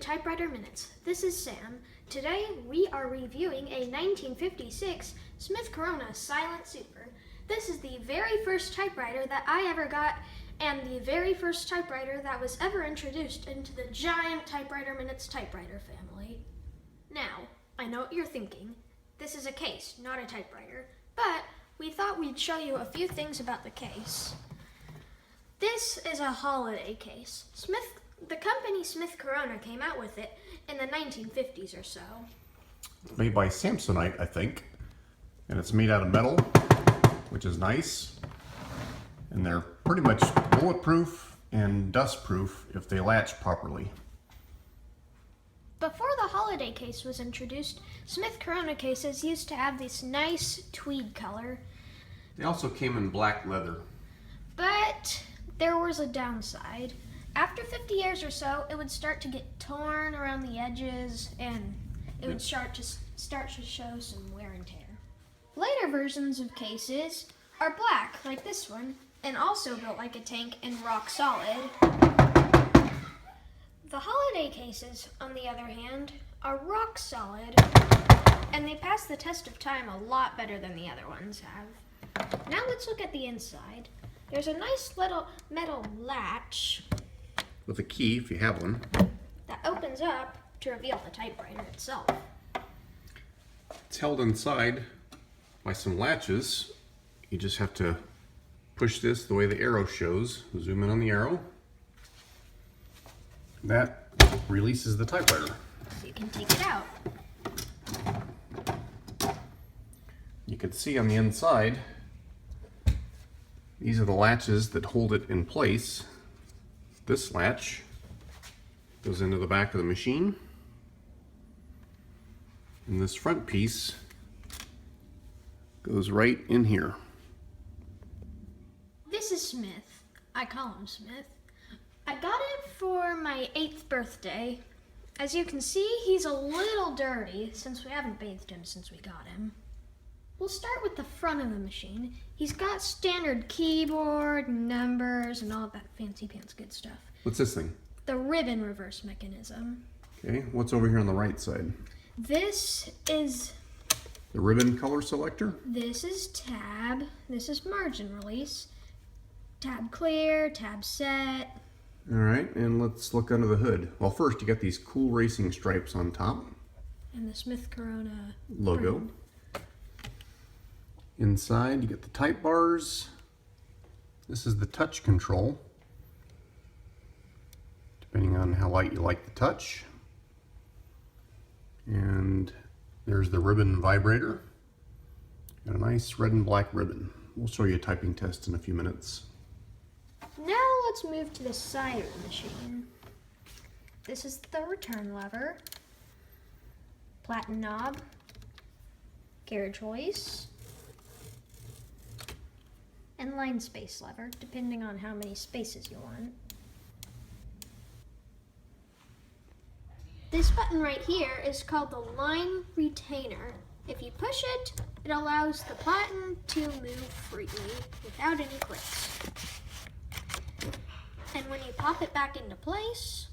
Typewriter Minutes. This is Sam. Today we are reviewing a 1956 Smith Corona Silent Super. This is the very first typewriter that I ever got and the very first typewriter that was ever introduced into the giant Typewriter Minutes typewriter family. Now, I know what you're thinking. This is a case, not a typewriter, but we thought we'd show you a few things about the case. This is a holiday case. The company Smith Corona came out with it in the 1950s or so. It's made by Samsonite, I think. And it's made out of metal, which is nice. And they're pretty much bulletproof and dustproof if they latch properly. Before the holiday case was introduced, Smith Corona cases used to have this nice tweed color. They also came in black leather. But there was a downside. After 50 years or so, it would start to get torn around the edges and it would start to show some wear and tear. Later versions of cases are black, like this one, and also built like a tank and rock solid. The holiday cases, on the other hand, are rock solid, and they pass the test of time a lot better than the other ones have. Now let's look at the inside. There's a nice little metal latch With a key, if you have one. that opens up to reveal the typewriter itself. It's held inside by some latches. You just have to push this the way the arrow shows. Zoom in on the arrow. That releases the typewriter. So you can take it out. You can see on the inside, these are the latches that hold it in place. This latch goes into the back of the machine. And this front piece goes right in here. This is Smith. I call him Smith. I got him for my 8th birthday. As you can see, he's a little dirty since we haven't bathed him since we got him. We'll start with the front of the machine. He's got standard keyboard, numbers, and all that fancy pants good stuff. What's this thing? The ribbon reverse mechanism. Okay, what's over here on the right side? This is The ribbon color selector? tab, this is margin release, tab clear, tab set. All right, and let's look under the hood. Well, first you got these cool racing stripes on top. And the Smith Corona Logo. brand. Inside you get the type bars. This is the touch control, depending on how light you like the touch. And there's the ribbon vibrator. Got a nice red and black ribbon. We'll show you a typing test in a few minutes. Now let's move to the side of the machine. This is the return lever, platen knob, carriage hoist, and line space lever, depending on how many spaces you want. This button right here is called the line retainer. If you push it, it allows the platen to move freely without any clicks. And when you pop it back into place,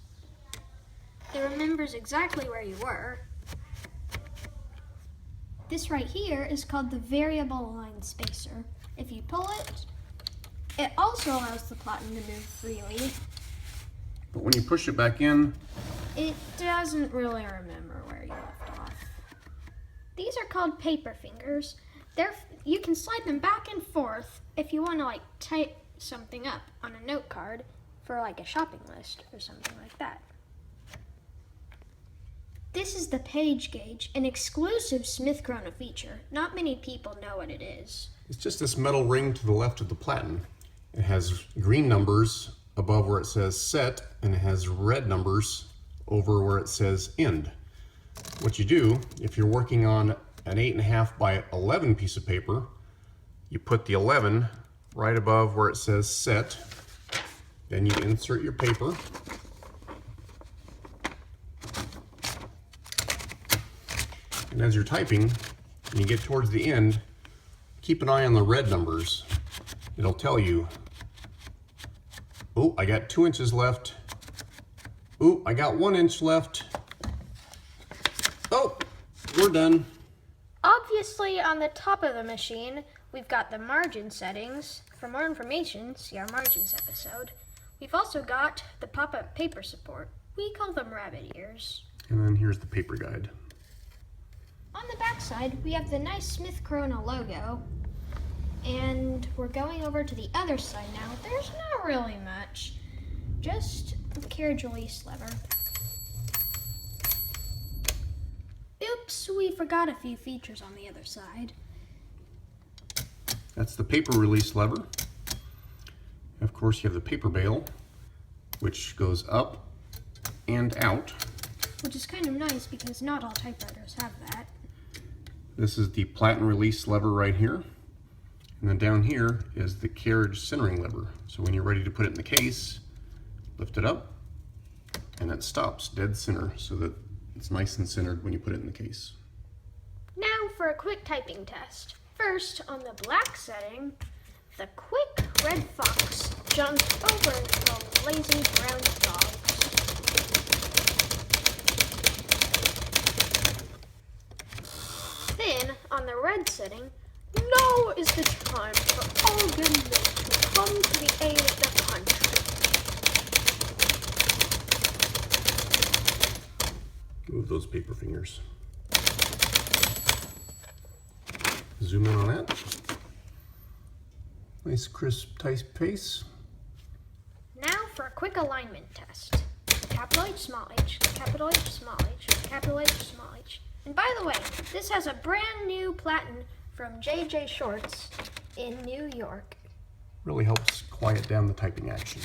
it remembers exactly where you were. This right here is called the variable line spacer. If you pull it, it also allows the platen to move freely. But when you push it back in, It doesn't really remember where you left off. These are called paper fingers. You can slide them back and forth if you want to type something up on a note card for a shopping list or something like that. This is the page gauge, an exclusive Smith Corona feature. Not many people know what it is. it's just this metal ring to the left of the platen. It has green numbers above where it says set, and it has red numbers over where it says end. What you do, if you're working on an 8.5 by 11 piece of paper, you put the 11 right above where it says set. Then you insert your paper. And as you're typing, and you get towards the end, keep an eye on the red numbers. It'll tell you, oh, I got 2 inches left Ooh, I got 1 inch left. Oh, we're done. Obviously, on the top of the machine, we've got the margin settings. For more information, see our margins episode. We've also got the pop-up paper support. We call them rabbit ears. And then here's the paper guide. On the back side, we have the nice Smith Corona logo. And we're going over to the other side now. There's not really much. Just the carriage release lever. Oops, we forgot a few features on the other side. That's the paper release lever. Of course, you have the paper bail, which goes up and out. Which is kind of nice because not all typewriters have that. This is the platen release lever right here. And then down here is the carriage centering lever. So when you're ready to put it in the case, lift it up and it stops dead center so that it's nice and centered when you put it in the case. Now for a quick typing test. First, on the black setting, the quick red fox jumped over the lazy brown dog. Then, on the red setting, now is the time for all good men to come to the aid of the country. Move those paper fingers. Zoom in on that. Nice crisp typeface. Now for a quick alignment test. Capital H, small h, capital H, small h, capital H, small h. And by the way, this has a brand new platen from J.J. Shorts in New York. Really helps quiet down the typing action.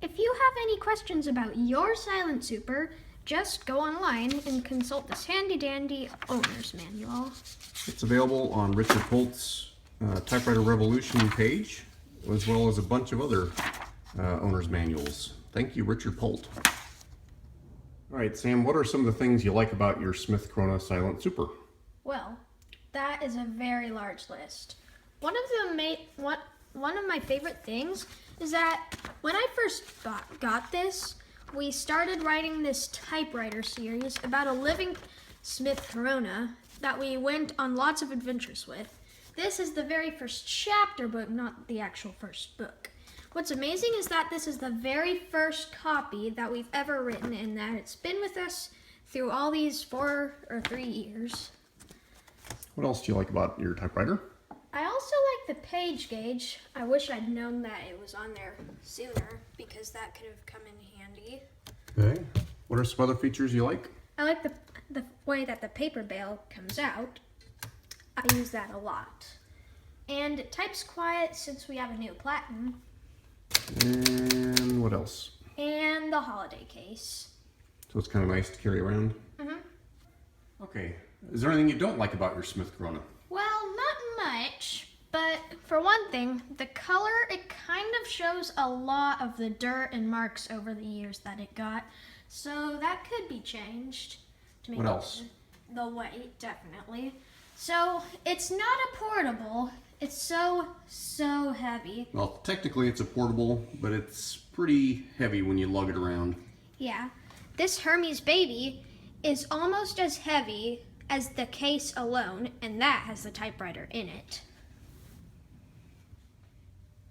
If you have any questions about your Silent Super, just go online and consult this handy-dandy owner's manual. It's available on Richard Polt's Typewriter Revolution page, as well as a bunch of other owner's manuals. Thank you, Richard Polt. All right, Sam, what are some of the things you like about your Smith Corona Silent Super? Well, that is a very large list. One of my favorite things is that when I first got this, we started writing this typewriter series about a living Smith Corona that we went on lots of adventures with. This is the very first chapter book, not the actual first book. What's amazing is that this is the very first copy that we've ever written and that it's been with us through all these 4 or 3 years. What else do you like about your typewriter? I also like the page gauge. I wish I'd known that it was on there sooner because that could have come in handy. Okay. What are some other features you like? I like the way that the paper bail comes out. I use that a lot. And it types quiet since we have a new platen. And what else? And the holiday case. So it's kind of nice to carry around? Mm-hmm. Okay. Is there anything you don't like about your Smith Corona? Well, not much, but for one thing, the color, it kind of shows a lot of the dirt and marks over the years that it got. So that could be changed to make What else? The weight, definitely. So it's not a portable. It's so heavy. Well, technically it's a portable, but it's pretty heavy when you lug it around. Yeah. This Hermes baby is almost as heavy as the case alone, and that has the typewriter in it.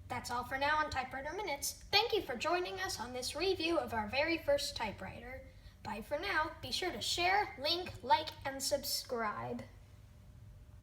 That's all for now on Typewriter Minutes. Thank you for joining us on this review of our very first typewriter. Bye for now. Be sure to share, link, like, and subscribe.